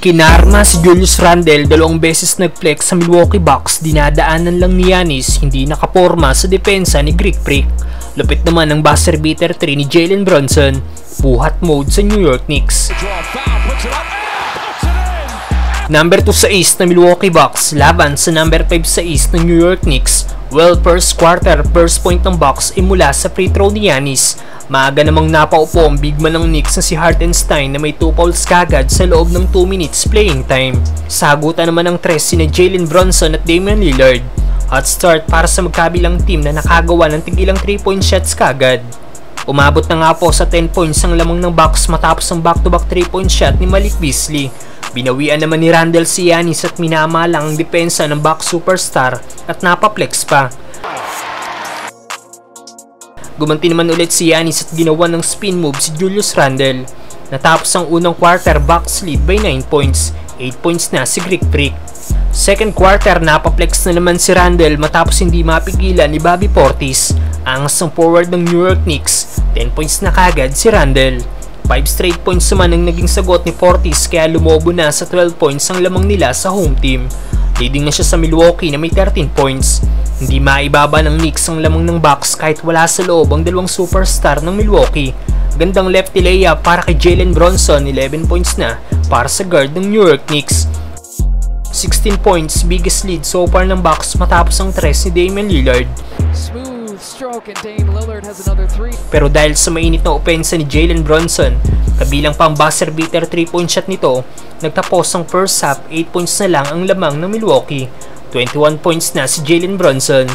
Ikinarma si Julius Randle, 2 beses nag-flex sa Milwaukee Bucks, dinadaanan lang ni Giannis, hindi nakaporma sa depensa ni Greek Freak. Lupit naman ang buzzer beater 3 ni Jalen Brunson, buhat mode sa New York Knicks. Number 2 sa East na Milwaukee Bucks laban sa number 5 sa East na New York Knicks. Well, first quarter, first point ng Bucks ay mula sa free throw ni Giannis. Maaga namang napaupo ang big man ng Knicks na si Hartenstein na may 2 fouls kagad sa loob ng 2 minutes playing time. Sagutan naman ng 3 sina Jalen Brunson at Damian Lillard. Hot start para sa magkabilang team na nakagawa ng tig-ilang 3-point shots kagad. Umabot na nga po sa 10 points ang lamang ng Bucks matapos ang back-to-back 3-point shot ni Malik Beasley. Binawian naman ni Randle si Giannis at minamalang ang depensa ng Bucks superstar at napaplex pa. Gumanti naman ulit si Giannis at ginawa ng spin move si Julius Randle. Natapos ang unang quarter, Bucks lead by 9 points. 8 points na si Greek Freak. Second quarter, napaplex na naman si Randle matapos hindi mapigilan ni Bobby Portis. Angas ng forward ng New York Knicks, 10 points na kagad si Randle. 5 straight points naman ang naging sagot ni Portis kaya lumobo na sa 12 points ang lamang nila sa home team. Leading na siya sa Milwaukee na may 13 points. Hindi maibaba ng Knicks ang lamang ng Bucks kahit wala sa loob ang 2 superstar ng Milwaukee. Gandang lefty layup para kay Jalen Brunson, 11 points na para sa guard ng New York Knicks. 16 points, biggest lead so far ng Bucks matapos ang 3 ni Damian Lillard. Pero dahil sa mainit na opensa ni Jalen Brunson, kabilang pa ang buzzer beater 3-point shot nito, nagtapos ang first half, 8 points na lang ang lamang ng Milwaukee. 21 points na si Jalen Brunson.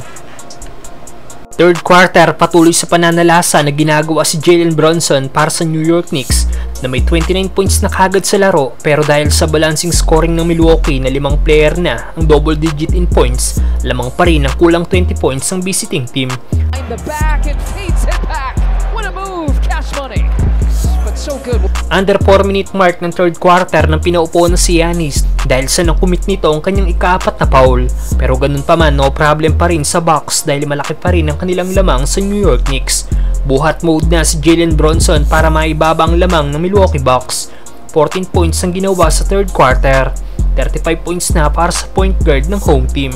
Third quarter, patuloy sa pananalasa na ginagawa si Jalen Brunson para sa New York Knicks na may 29 points na kagad sa laro, pero dahil sa balancing scoring ng Milwaukee na 5 player na ang double digit in points, lamang pa rin ang kulang 20 points ang visiting team. Under 4 minute mark ng third quarter nang pinaupo na si Giannis dahil sa nakumit nito ang kanyang ika-4 na foul. Pero ganun pa man, no problem pa rin sa Bucks dahil malaki pa rin ang kanilang lamang sa New York Knicks. Buhat mode na si Jalen Brunson para maibaba ang lamang ng Milwaukee Bucks. 14 points ang ginawa sa third quarter, 35 points na para sa point guard ng home team.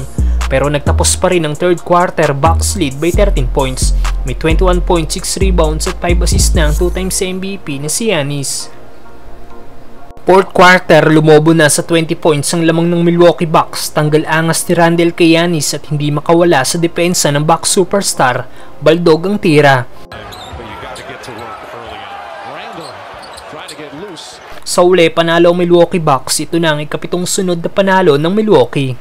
Pero nagtapos pa rin ang third quarter, Bucks lead by 13 points. May 21.6 rebounds at 5 assists na ang 2 times MVP na si Giannis. Fourth quarter, lumobo na sa 20 points ang lamang ng Milwaukee Bucks. Tanggal angas ni Randle kay Giannis at hindi makawala sa depensa ng Bucks superstar, baldog ang tira. Sa uli, panalo ang Milwaukee Bucks. Ito na ang ikapitong sunod na panalo ng Milwaukee.